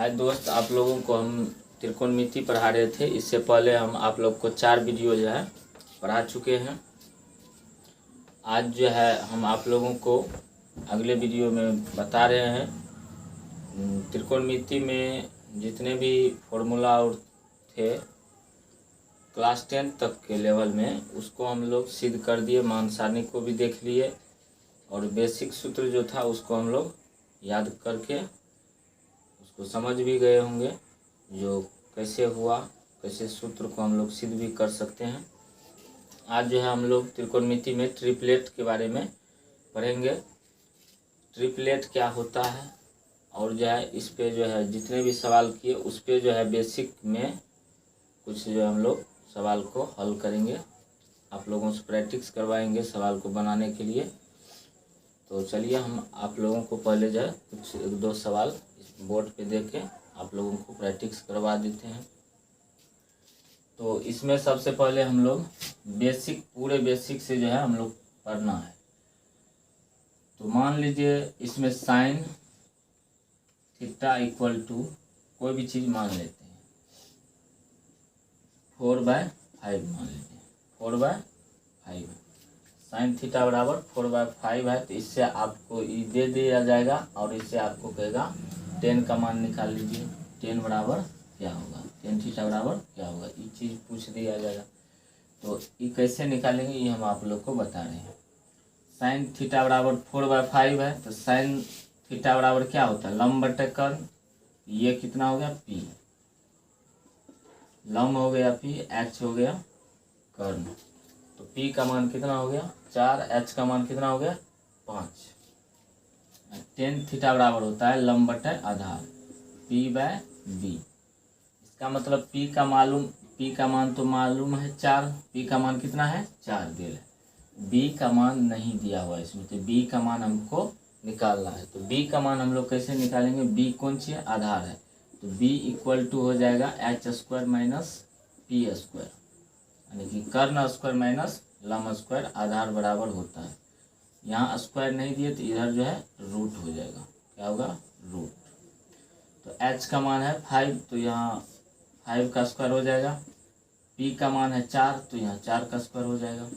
आज दोस्त आप लोगों को हम त्रिकोणमिति पढ़ा रहे थे। इससे पहले हम आप लोग को 4 वीडियो जो है पढ़ा चुके हैं। आज जो है हम आप लोगों को अगले वीडियो में बता रहे हैं त्रिकोणमिति में जितने भी फॉर्मूला और थे क्लास 10 तक के लेवल में, उसको हम लोग सिद्ध कर दिए। मान सारणी को भी देख लिए और बेसिक सूत्र जो था उसको हम लोग याद करके उसको समझ भी गए होंगे, जो कैसे हुआ, कैसे सूत्र को हम लोग सिद्ध भी कर सकते हैं। आज जो है हम लोग त्रिकोणमिति में ट्रिपलेट के बारे में पढ़ेंगे। ट्रिपलेट क्या होता है और जो है इस पे जो है जितने भी सवाल किए उस पे जो है बेसिक में कुछ जो हम लोग सवाल को हल करेंगे, आप लोगों से प्रैक्टिस करवाएंगे सवाल को बनाने के लिए। तो चलिए हम आप लोगों को पहले जो है कुछ 1-2 सवाल इस बोर्ड पे देख के आप लोगों को प्रैक्टिस करवा देते हैं। तो इसमें सबसे पहले हम लोग बेसिक, पूरे बेसिक से जो है हम लोग पढ़ना है। तो मान लीजिए इसमें साइन थीटा इक्वल टू कोई भी चीज़ मान लेते हैं 4/5 मान लीजिए 4/5 साइन थीटा बराबर 4/5 है। तो इससे आपको ये दे दिया जाएगा और इससे आपको कहेगा 10 का मान निकाल लीजिए। 10 बराबर क्या होगा, 10 थीटा बराबर क्या होगा, ये चीज़ पूछ दिया जाएगा। तो ये कैसे निकालेंगे ये हम आप लोग को बता रहे हैं। साइन थीटा बराबर 4/5 है। तो साइन थीटा बराबर क्या होता है, लंब बटे कर्ण। ये कितना हो गया, पी, लंब हो गया पी, एच हो गया कर्ण। तो पी का मान कितना हो गया 4, एच का मान कितना हो गया 5। 10 थीटा बराबर होता है लंब बटे आधार, P/B। इसका मतलब पी का मान तो मालूम है 4, पी का मान कितना है 4 दिया है। बी का मान नहीं दिया हुआ इसमें, तो बी का मान हमको निकालना है। तो बी का मान हम लोग कैसे निकालेंगे, बी कौन सी है, आधार है। तो बी इक्वल टू हो जाएगा h² माइनस P², यानी कि कर्ण स्क्वायर माइनस लंब स्क्वायर, आधार बराबर होता है। यहाँ स्क्वायर नहीं दिए तो इधर जो है रूट हो जाएगा, क्या होगा रूट। तो h का मान है 5, तो यहाँ 5 का स्क्वायर हो जाएगा। p का मान है 4, तो यहाँ 4 का स्क्वायर हो जाएगा।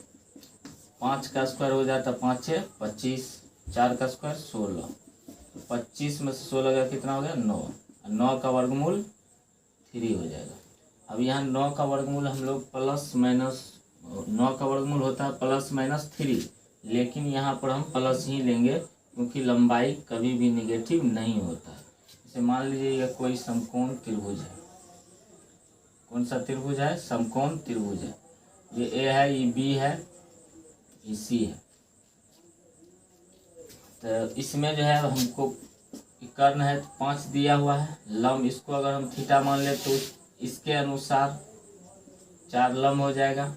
5 का स्क्वायर हो जाता है 5 6 25, 4 का स्क्वायर 16। तो 25 में से 16 का कितना हो गया 9, 9 का वर्गमूल 3 हो जाएगा। अब यहाँ 9 का वर्गमूल हम लोग प्लस माइनस, 9 का वर्गमूल होता है प्लस माइनस 3, लेकिन यहाँ पर हम प्लस ही लेंगे क्योंकि लंबाई कभी भी निगेटिव नहीं होता है। जैसे मान लीजिए यह कोई समकोण त्रिभुज है, कौन सा त्रिभुज है, समकोण त्रिभुज है। ये ए है, ये बी है, ये सी है। तो इसमें जो है हमको कर्ण है 5 दिया हुआ है, लंब इसको अगर हम थीटा मान ले तो इसके अनुसार 4 लंब हो जाएगा,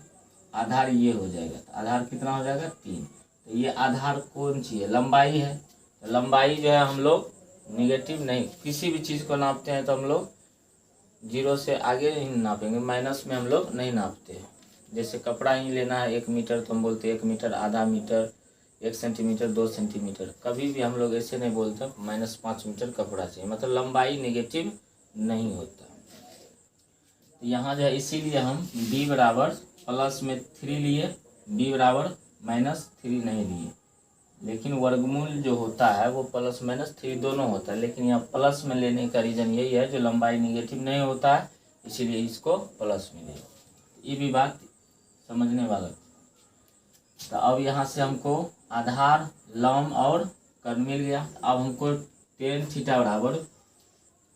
आधार ये हो जाएगा। तो आधार कितना हो जाएगा 3। तो ये आधार कौन सी है, लंबाई है। तो लंबाई जो है हम लोग निगेटिव नहीं, किसी भी चीज़ को नापते हैं तो हम लोग 0 से आगे ही नापेंगे, माइनस में हम लोग नहीं नापते हैं। जैसे कपड़ा ही लेना है 1 मीटर तो हम बोलते हैं 1 मीटर, आधा मीटर, 1 सेंटीमीटर, 2 सेंटीमीटर, कभी भी हम लोग ऐसे नहीं बोलते -5 मीटर कपड़ा चाहिए, मतलब लंबाई नेगेटिव नहीं होता। तो यहाँ जो है इसीलिए हम b बराबर प्लस में 3 लिए, b बराबर -3 नहीं लिए। लेकिन वर्गमूल जो होता है वो प्लस माइनस 3 दोनों होता है, लेकिन यहाँ प्लस में लेने का रीज़न यही है जो लंबाई नेगेटिव नहीं होता है, इसीलिए इसको प्लस में लिया। ये भी बात समझने वाला। तो अब यहाँ से हमको आधार, लंब और कर्ण मिल गया। अब हमको 10 थीटा बराबर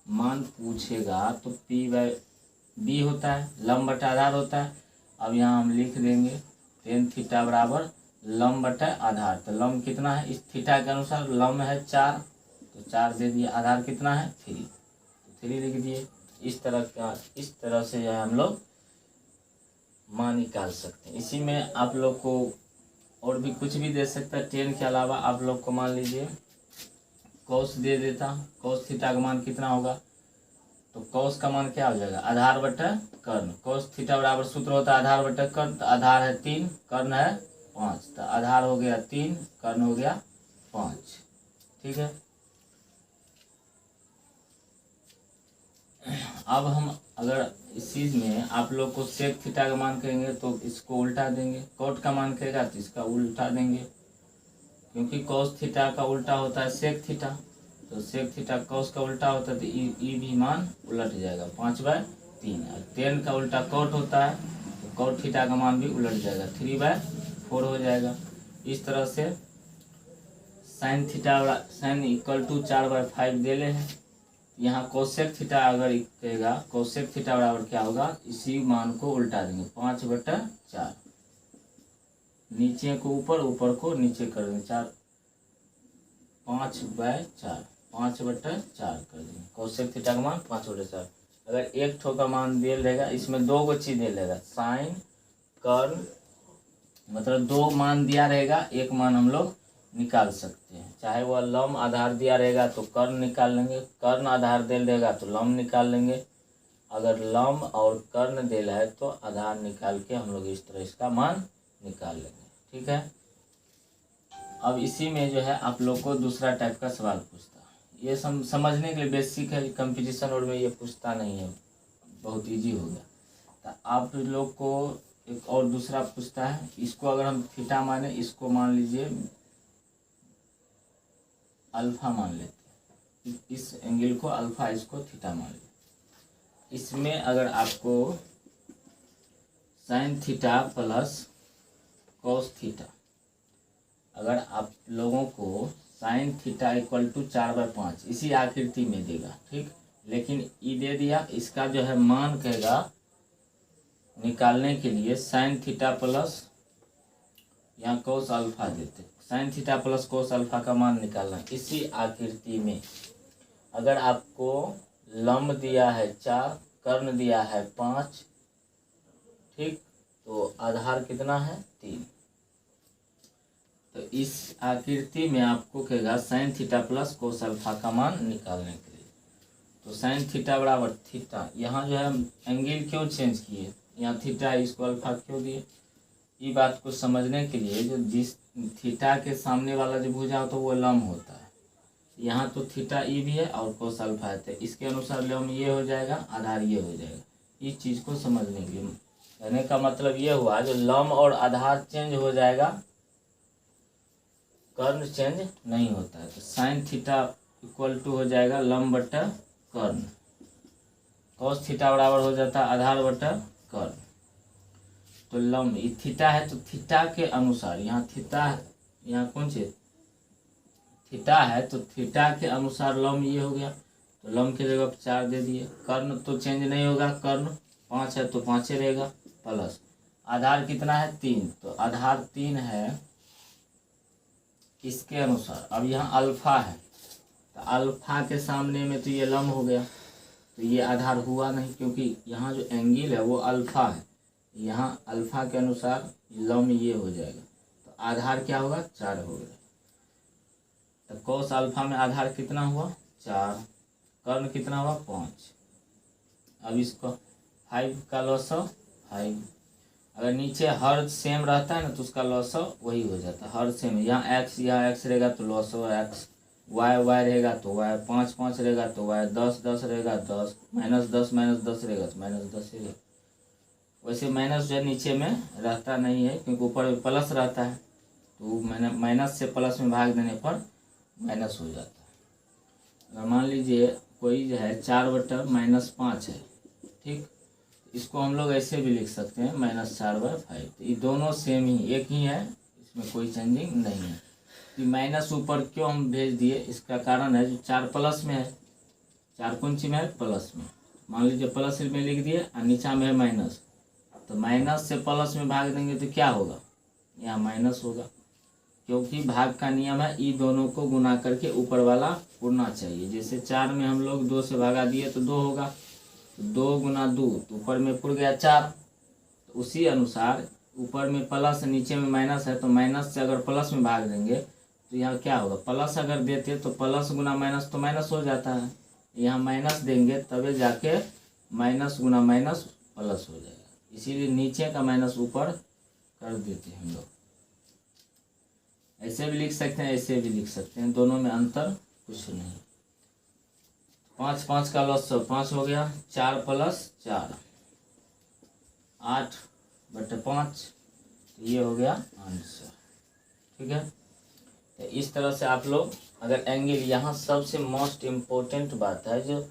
मान पूछेगा तो P/B होता है, लंब बटा आधार होता है। अब यहाँ हम लिख देंगे 10 थीटा बराबर लंब बटा आधार। तो लंब कितना है, इस थीटा के अनुसार लंब है 4, तो 4 दे दिए, आधार कितना है 3, तो 3 लिख दिए। इस तरह से जो है हम लोग मान निकाल सकते हैं। इसी में आप लोग को और भी कुछ भी दे सकता है 10 के अलावा। आप लोग को मान लीजिए कॉस दे देता, कॉस थीटा का मान कितना होगा, तो कॉस का मान क्या हो जाएगा, आधार बटा कर्ण। कॉस थीटा बराबर सूत्र होता है आधार बटा कर्ण। तो आधार है 3, कर्ण है 5, तो आधार हो गया 3, कर्ण हो गया 5। ठीक है। अब हम अगर इस चीज़ में आप लोग को सेक थीटा का मान करेंगे तो इसको उल्टा देंगे, कॉट का मान करेगा तो इसका उल्टा देंगे, क्योंकि कॉस थीटा का उल्टा होता है सेक थीटा, तो सेक थीटा कॉस का उल्टा होता है तो ई भी मान उलट जाएगा 5/3। और टेन का उल्टा कॉट होता है तो कॉट थीटा का मान भी उलट जाएगा 3/4 हो जाएगा। इस तरह से sine theta sine equal to 4/5 दे ले हैं। यहाँ कोसेक थीटा अगर कहेगा कोसेक थीटा बराबर क्या होगा, इसी मान को उल्टा देंगे 5/4, नीचे को ऊपर ऊपर को नीचे कर देंगे 5/4 कर देंगे। कोसेक थीटा का मान 5/4। अगर एक ठो का मान दे लेगा, इसमें दो गो चीज दे लेगा, साइन कर्न, मतलब दो मान दिया रहेगा, एक मान हम लोग निकाल सकते हैं। चाहे वह लंब आधार दिया रहेगा तो कर्ण निकाल लेंगे, कर्ण आधार दे देगा तो लंब निकाल लेंगे। अगर लंब और कर्ण देला है तो आधार निकाल के हम लोग इस तरह इसका मान निकाल लेंगे। ठीक है। अब इसी में जो है आप लोग को दूसरा टाइप का सवाल पूछता है, ये समझने के लिए बेसिक है, कंपटीशन और में ये पूछता नहीं है, बहुत इजी हो गया। तो आप लोग को एक और दूसरा पूछता है, इसको अगर हम थीटा माने, इसको मान लीजिए अल्फा मान लेते हैं, इस एंगल को अल्फा, इसको थीटा मान लेते। इसमें अगर आपको sine theta plus cos theta, अगर आप लोगों को साइन थीटा इक्वल टू 4/5 इसी आकृति में देगा, ठीक, लेकिन ई दे दिया, इसका जो है मान कहेगा निकालने के लिए साइन थीटा प्लस यहाँ कोस अल्फा देते, sine theta plus cos alpha का मान निकालना। इसी आकृति में अगर आपको लंब दिया है 4, कर्ण दिया है 5, ठीक, तो आधार कितना है 3, तो इस आकृति में आपको कहेगा sine theta plus cos alpha का मान निकालने के लिए। तो साइन थीटा बराबर थीटा, यहाँ जो है एंगल क्यों चेंज किए, यहाँ थीटा इसको अल्फा क्यों दिए, ये बात को समझने के लिए जो जिस थीटा के सामने वाला जो भुजा होता है वो लंब होता है, यहाँ तो थीटा ई भी है और कोस अल्फा है, इसके अनुसार लंब ये हो जाएगा, आधार ये हो जाएगा। इस चीज़ को समझने के लिए कहने का मतलब ये हुआ, जो लंब और आधार चेंज हो जाएगा, कर्ण चेंज नहीं होता है। तो साइन थीटा इक्वल टू हो जाएगा लंब बटा कर्ण, कॉस थीटा बराबर हो जाता है आधार बटा कर्ण। तो लंब ये थीटा है तो थीटा के अनुसार, यहाँ थीटा, यहाँ कौन सी थीटा है तो थीटा के अनुसार लंब ये हो गया, तो लंब की जगह 4 दे दिए। कर्ण तो चेंज नहीं होगा, कर्ण 5 है तो 5 रहेगा, प्लस आधार कितना है 3, तो आधार 3 है इसके अनुसार। अब यहाँ अल्फा है तो अल्फा के सामने में तो ये लंब हो गया, तो ये आधार हुआ नहीं, क्योंकि यहाँ जो एंगल है वो अल्फा है, यहाँ अल्फा के अनुसार लंब ये हो जाएगा, तो आधार क्या होगा 4 हो गया। तो कोस अल्फा में आधार कितना हुआ 4, कर्ण कितना हुआ 5। अब इसको 5 का लॉसव 5, अगर नीचे हर सेम रहता है ना तो उसका लॉसव वही हो जाता है, हर सेम। यहाँ x रहेगा तो लॉसव x, y रहेगा तो y, 5 रहेगा तो y, 10 रहेगा 10, -10 रहेगा तो -10 रहेगा। वैसे माइनस जो है नीचे में रहता नहीं है, क्योंकि ऊपर प्लस रहता है, तो माइनस से प्लस में भाग देने पर माइनस हो जाता है। अगर मान लीजिए कोई जो है 4/-5 है, ठीक, इसको हम लोग ऐसे भी लिख सकते हैं -4/5, तो ये दोनों सेम ही एक ही है, इसमें कोई चेंजिंग नहीं है। तो माइनस ऊपर क्यों हम भेज दिए, इसका कारण है जो 4 प्लस में है, 4 कौन सी में है प्लस में, मान लीजिए प्लस में लिख दिए और नीचा में है माइनस, तो माइनस से प्लस में भाग देंगे तो क्या होगा, यहाँ माइनस होगा, क्योंकि भाग का नियम है ई दोनों को गुना करके ऊपर वाला उड़ना चाहिए। जैसे 4 में हम लोग 2 से भागा दिए तो 2 होगा, तो 2 गुना 2 तो ऊपर में पुर गया 4, तो उसी अनुसार ऊपर में प्लस नीचे में माइनस है, तो माइनस से अगर प्लस में भाग देंगे तो यहाँ क्या होगा, प्लस अगर देते तो प्लस गुना माइनस तो माइनस हो जाता है, यहाँ माइनस देंगे तभी जाके माइनस गुना माइनस प्लस हो जाएगा, इसीलिए नीचे का माइनस ऊपर कर देते हैं हम लोग। ऐसे भी लिख सकते हैं, ऐसे भी लिख सकते हैं, दोनों में अंतर कुछ नहीं। 5 5 का लॉस 5 हो गया, 4 + 4 8/5, ये हो गया आंसर। ठीक है, तो इस तरह से आप लोग अगर एंगल, यहाँ सबसे मोस्ट इम्पोर्टेंट बात है जो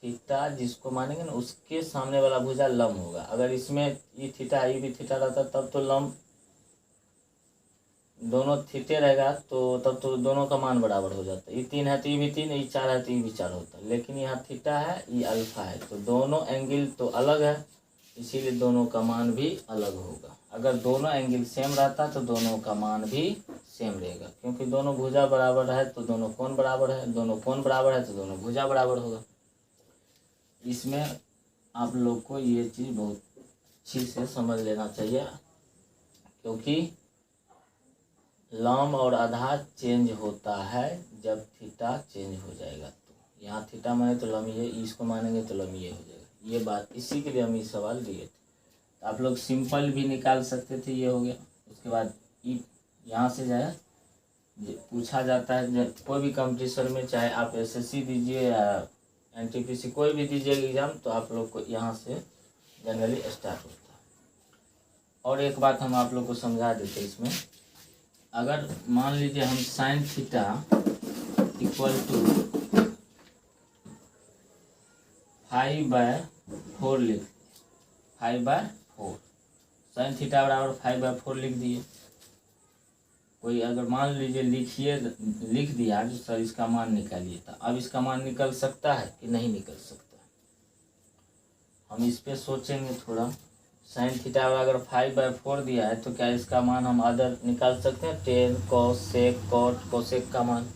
थीटा जिसको मानेंगे ना उसके सामने वाला भुजा लंब होगा। अगर इसमें ये थीटा ये भी थीटा रहता तब तो लंब दोनों थीटे रहेगा, तो तब तो दोनों का मान बराबर हो जाता है। ये 3 है तो ये भी 3, ये 4 है तो ये भी 4 होता है। लेकिन यहाँ थीटा है, ये अल्फा है, तो दोनों एंगल तो अलग है, इसीलिए दोनों का मान भी अलग होगा। अगर दोनों एंगल सेम रहता तो दोनों का मान भी सेम रहेगा, क्योंकि दोनों भुजा बराबर है तो दोनों कोण बराबर है, दोनों कोण बराबर है तो दोनों भुजा बराबर होगा। इसमें आप लोग को ये चीज़ बहुत अच्छी से समझ लेना चाहिए, क्योंकि लंब और आधार चेंज होता है जब थीटा चेंज हो जाएगा। तो यहाँ थीटा माने तो लंब ये, इसको मानेंगे तो लंब ये हो जाएगा। ये बात इसी के लिए हम ये सवाल दिए थे। तो आप लोग सिंपल भी निकाल सकते थे, ये हो गया। उसके बाद यहाँ से जाए पूछा जाता है जब कोई भी कंपटीशन में, चाहे आप एसएससी दीजिए या एनटीपीसी कोई भी दीजिए एग्जाम, तो आप लोग को यहाँ से जनरली स्टार्ट होता है। और एक बात हम आप लोग को समझा देते इसमें, अगर मान लीजिए हम sin थीटा = 5/4 लिख, 5/4 sin थीटा बराबर 5/4 लिख दिए। कोई अगर मान लीजिए लिख दिया तो सर इसका मान निकालिए, तो अब इसका मान निकल सकता है कि नहीं निकल सकता? हम इस पे सोचेंगे थोड़ा। sin थीटा अगर 5/4 दिया है तो क्या इसका मान हम अदर निकाल सकते हैं? Ten, cos, sec, cot, cosec का मान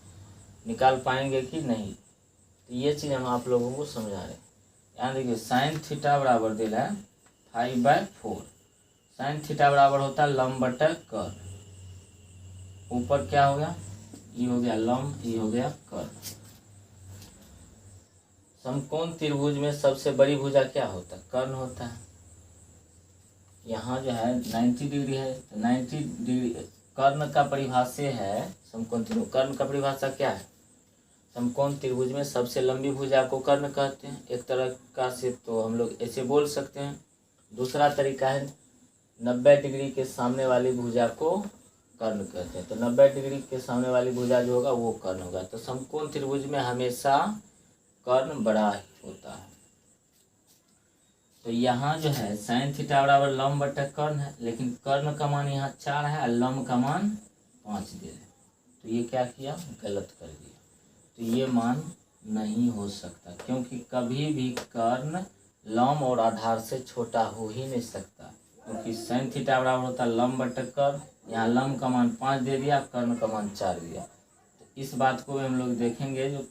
निकाल पाएंगे कि नहीं? तो ये चीज़ हम आप लोगों को समझा रहे हैं। यहाँ देखिए sin थीटा बराबर दिला है 5/4। sin थीटा बराबर होता है लंब बटा कर्ल। ऊपर क्या हो गया? ये हो गया लंब, ये हो गया कर्ल। समकोण त्रिभुज में सबसे बड़ी भुजा क्या होता है? कर्ण होता है। यहाँ जो है 90 डिग्री है, तो 90 डिग्री कर्ण का परिभाषा है समकोण त्रिभुज। कर्ण का परिभाषा क्या है? समकोण त्रिभुज में सबसे लंबी भुजा को कर्ण कहते हैं। एक तरह का से तो हम लोग ऐसे बोल सकते हैं। दूसरा तरीका है 90 डिग्री के सामने वाली भुजा को कर्ण कहते हैं। तो 90 डिग्री के सामने वाली भुजा जो होगा वो कर्ण होगा। तो समकोण त्रिभुज में हमेशा कर्ण बड़ा होता है। तो यहाँ जो है sin थीटा बराबर लंब बटा कर्ण है, लेकिन कर्ण का मान यहाँ 4 है और लंब का मान 5 दे रहे। तो ये क्या किया? गलत कर दिया। तो ये मान नहीं हो सकता, क्योंकि कभी भी कर्ण लंब और आधार से छोटा हो ही नहीं सकता, क्योंकि sin थीटा बराबर होता है लंब बटा कर्ण। यहाँ लंब का मान 5 दे दिया, कर्ण का मान 4 दिया। तो इस बात को भी हम लोग देखेंगे। जो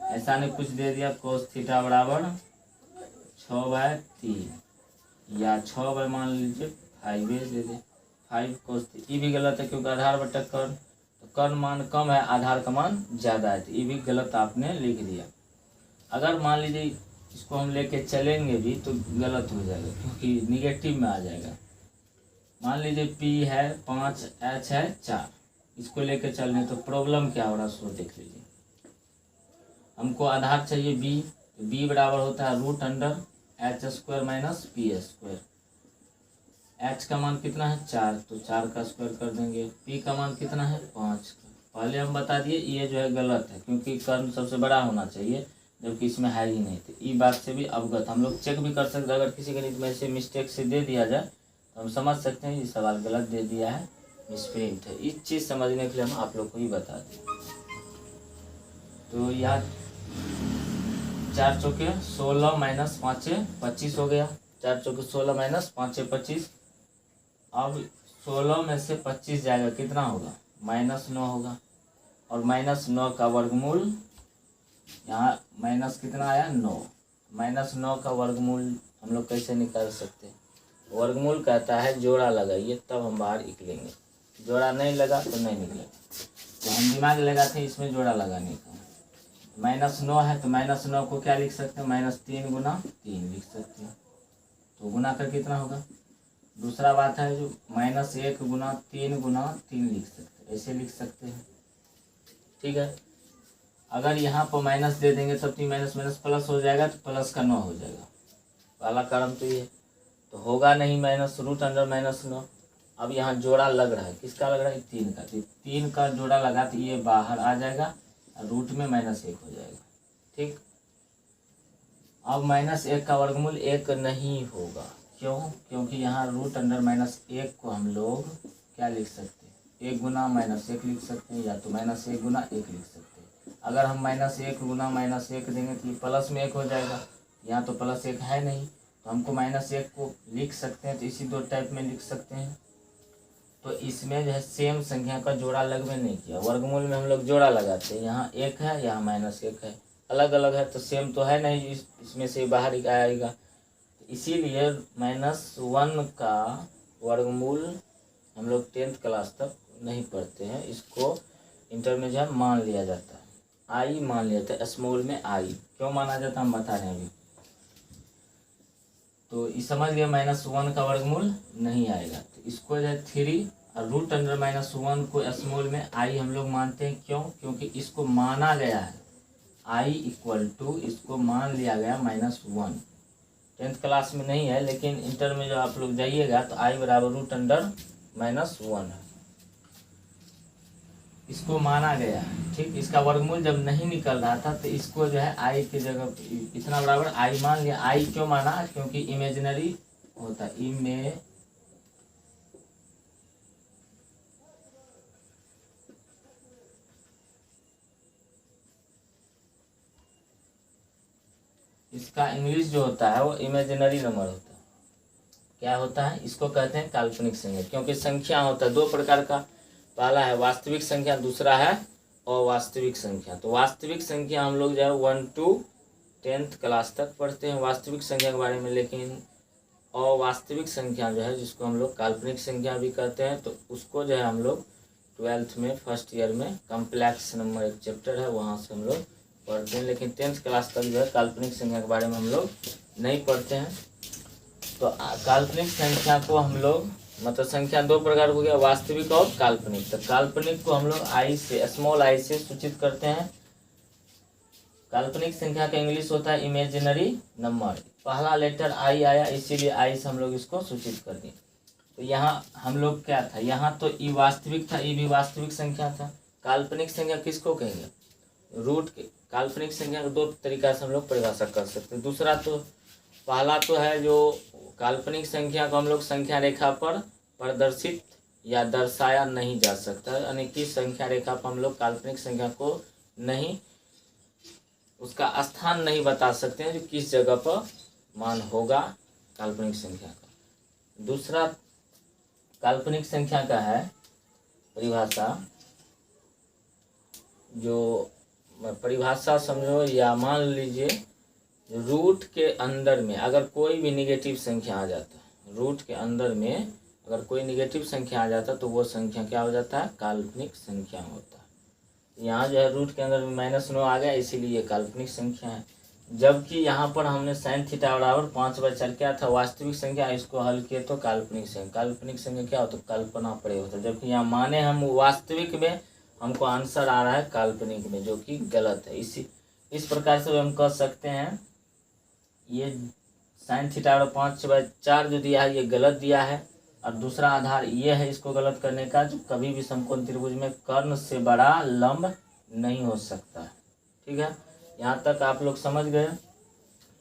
ऐसा नहीं कुछ दे दिया cos थीटा बराबर 6/3 या 6 मान लीजिए 5 दे दे, 5 cos, ये भी गलत है क्योंकि आधार बटा कर्ण। तो कर्ण मान कम है, आधार का मान ज़्यादा है, तो ये भी गलत आपने लिख दिया। अगर मान लीजिए इसको हम लेके चलेंगे भी तो गलत हो जाएगा, क्योंकि निगेटिव में आ जाएगा। मान लीजिए P है 5, H है 4, इसको लेके चलने तो प्रॉब्लम क्या हो रहा है सो देख लीजिए। हमको आधार चाहिए B, तो B बराबर होता है √H² - P²। H का मान कितना है 4, तो 4 का स्क्वायर कर देंगे। P का मान कितना है 5। पहले हम बता दिए ये जो है गलत है, क्योंकि कर्ण सबसे बड़ा होना चाहिए, जबकि इसमें है ही नहीं। तो ये बात से भी अवगत हम लोग चेक भी कर सकते हैं। अगर किसी गणित में से मिस्टेक से दे दिया जाए तो हम समझ सकते हैं ये सवाल गलत दे दिया है, मिसप्रिंट है। इस चीज़ समझने के लिए हम आप लोग को ही बता दें। तो यहाँ 4 चौके 16 - 5 25 हो गया। 4 चौके 16 - 5 25। अब 16 में से 25 जाएगा, कितना होगा? -9 होगा। और -9 का वर्गमूल, यहाँ माइनस कितना आया 9, -9 का वर्गमूल हम लोग कैसे निकाल सकते हैं? वर्गमूल कहता है जोड़ा लगाइए तब हम बाहर निकलेंगे। जोड़ा नहीं लगा तो नहीं निकलेगा। तो हम दिमाग लगाते हैं इसमें जोड़ा लगाने का। -9 है तो -9 को क्या लिख सकते हैं? -3 × 3 लिख सकते हैं। तो गुना कर कितना होगा? दूसरा बात है जो -1 × 3 × 3 लिख सकते हैं, ऐसे लिख सकते हैं। ठीक है। अगर यहाँ पर माइनस दे देंगे तब तो माइनस माइनस प्लस हो जाएगा, तो प्लस का 9 हो जाएगा। पहला कारण तो ये तो होगा नहीं माइनस रूट अंडर माइनस 9। अब यहाँ जोड़ा लग रहा है, किसका लग रहा है? 3 का। तो 3 का जोड़ा लगा तो ये बाहर आ जाएगा, रूट में -1 हो जाएगा। ठीक, अब -1 का वर्गमूल 1 नहीं होगा। क्यों? क्योंकि यहाँ रूट अंडर -1 को हम लोग क्या लिख सकते हैं? 1 गुना -1 लिख सकते हैं, या तो -1 गुना 1 लिख सकते हैं। अगर हम -1 गुना -1 देंगे तो ये प्लस में 1 हो जाएगा। यहाँ तो +1 है नहीं, तो हमको -1 को लिख सकते हैं, तो इसी दो टाइप में लिख सकते हैं। तो इसमें जो है सेम संख्या का जोड़ा लगभग नहीं किया। वर्गमूल में हम लोग जोड़ा लगाते हैं, यहाँ 1 है, यहाँ -1 है, अलग अलग है तो सेम तो है नहीं, इसमें से बाहर ही आएगा। इसीलिए -1 का वर्गमूल हम लोग 10th क्लास तक नहीं पढ़ते हैं, इसको इंटर में जो है मान लिया जाता है, आई मान लिया जाता है, स्मॉल में आई। क्यों माना जाता है हम बता रहे हैं अभी। तो इस समझ गए, -1 का वर्गमूल नहीं आएगा। तो इसको जो है 3 और रूट अंडर -1 को स्मॉल में आई हम लोग मानते हैं। क्यों? क्योंकि इसको माना गया है आई इक्वल टू, इसको मान लिया गया -1। 10th क्लास में नहीं है, लेकिन इंटर में जब आप लोग जाइएगा तो आई बराबर रूट अंडर -1 है, इसको माना गया है। ठीक, इसका वर्गमूल जब नहीं निकल रहा था तो इसको जो है आई की जगह इतना बराबर आई मान लिया। आई क्यों माना? क्योंकि इमेजिनरी होता है, इसका इंग्लिश जो होता है वो इमेजिनरी नंबर होता है। क्या होता है? इसको कहते हैं काल्पनिक संख्या। क्योंकि संख्या होता है 2 प्रकार का, पहला है वास्तविक संख्या, दूसरा है अवास्तविक संख्या। तो वास्तविक संख्या हम लोग जो है 1 to 10th क्लास तक पढ़ते हैं वास्तविक संख्या के बारे में, लेकिन अवास्तविक संख्या जो है जिसको हम लोग काल्पनिक संख्या भी कहते हैं, तो उसको जो है हम लोग 12th में फर्स्ट ईयर में कॉम्प्लेक्स नंबर एक चैप्टर है, वहाँ से हम लोग पढ़ते हैं। लेकिन 10th क्लास तक जो है काल्पनिक संख्या के बारे में हम लोग नहीं पढ़ते हैं। तो काल्पनिक संख्या को हम लोग मतलब संख्या 2 प्रकार हो गया, वास्तविक और काल्पनिक। तो काल्पनिक को हम लोग आई से, स्मॉल आई से सूचित करते हैं। काल्पनिक संख्या का इंग्लिश होता है इमेजिनरी नंबर। पहला लेटर आई आया, इसीलिए आई से हम लोग इसको सूचित कर दिए। तो यहाँ हम लोग क्या था, यहाँ तो ई वास्तविक था, ई भी वास्तविक संख्या था। काल्पनिक संख्या किसको कहेंगे? रूट के। काल्पनिक संख्या को 2 तरीका से हम लोग परिभाषा कर सकते हैं। दूसरा तो पहला तो है जो काल्पनिक संख्या को हम लोग संख्या रेखा पर प्रदर्शित या दर्शाया नहीं जा सकता, यानी कि संख्या रेखा पर हम लोग काल्पनिक संख्या को नहीं, उसका स्थान नहीं बता सकते हैं जो किस जगह पर मान होगा काल्पनिक संख्या का। दूसरा काल्पनिक संख्या का है परिभाषा, जो परिभाषा समझो या मान लीजिए रूट के अंदर में अगर कोई भी निगेटिव संख्या आ जाता है, रूट के अंदर में अगर कोई निगेटिव संख्या आ जाता है तो वो संख्या क्या हो जाता है? काल्पनिक संख्या होता है। यहाँ जो है रूट के अंदर में -9 आ गया, इसीलिए काल्पनिक संख्या है। जबकि यहाँ पर हमने sin θ बराबर 5/4 क्या था? वास्तविक संख्या, इसको हल किए तो काल्पनिक संख्या। काल्पनिक संख्या क्या होता है? कल्पना प्रयोग होता है। जबकि यहाँ माने हम वास्तविक में, हमको आंसर आ रहा है काल्पनिक में, जो कि गलत है। इस प्रकार से हम कह सकते हैं ये sin θ बराबर 5/4 जो दिया है ये गलत दिया है, और दूसरा आधार ये है इसको गलत करने का, जो कभी भी समकोण त्रिभुज में कर्ण से बड़ा लंब नहीं हो सकता है। ठीक है, यहाँ तक आप लोग समझ गए।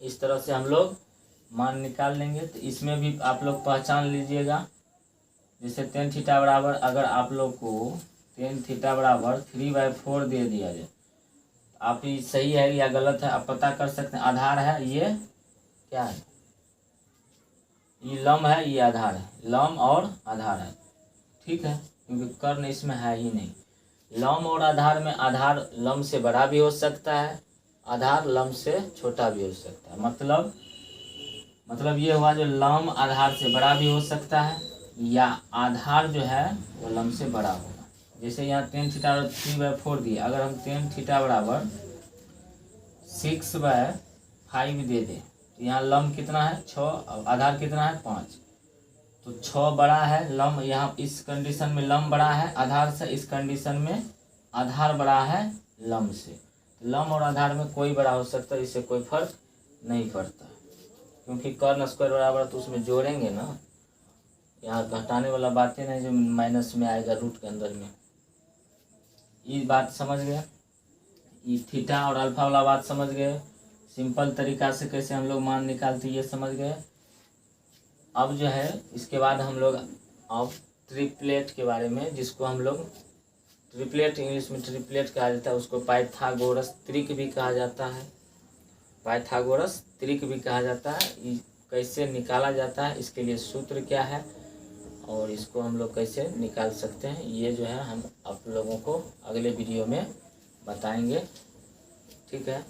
इस तरह से हम लोग मान निकाल लेंगे। तो इसमें भी आप लोग पहचान लीजिएगा, जैसे tan θ बराबर, अगर आप लोग को tan θ बराबर 3/4 दे दिया जाए, आप ये सही है या गलत है आप पता कर सकते हैं। आधार है, ये क्या है? ये लंब है, ये आधार है, लंब और आधार है। ठीक है, क्योंकि कर्ण इसमें है ही नहीं। लंब और आधार में आधार लंब से बड़ा भी हो सकता है, आधार लंब से छोटा भी हो सकता है। मतलब ये हुआ जो लंब आधार से बड़ा भी हो सकता है, या आधार जो है वो लंब से बड़ा होगा। जैसे यहाँ tan θ 3/4 दिया, अगर हम tan θ बराबर 6/5 दे दें तो यहाँ लंब कितना है? 6, और आधार कितना है? 5। तो 6 बड़ा है लंब, यहाँ इस कंडीशन में लंब बड़ा है आधार से, इस कंडीशन में आधार बड़ा है लंब से। लम और आधार में कोई बड़ा हो सकता है, इससे कोई फर्क नहीं पड़ता, क्योंकि कर्ण स्क्वायर बराबर तो उसमें जोड़ेंगे ना, यहाँ घटाने वाला बात ही नहीं जो माइनस में आएगा रूट के अंदर में। ये बात समझ गए, ये थीटा और अल्फा वाला बात समझ गए, सिंपल तरीका से कैसे हम लोग मान निकालते ये समझ गए। अब जो है इसके बाद हम लोग अब ट्रिपलेट के बारे में, जिसको हम लोग ट्रिपलेट इंग्लिश में ट्रिपलेट कहा जाता है, उसको पाइथागोरस त्रिक भी कहा जाता है, पाइथागोरस त्रिक भी कहा जाता है। ये कैसे निकाला जाता है, इसके लिए सूत्र क्या है और इसको हम लोग कैसे निकाल सकते हैं, ये जो है हम आप लोगों को अगले वीडियो में बताएंगे। ठीक है।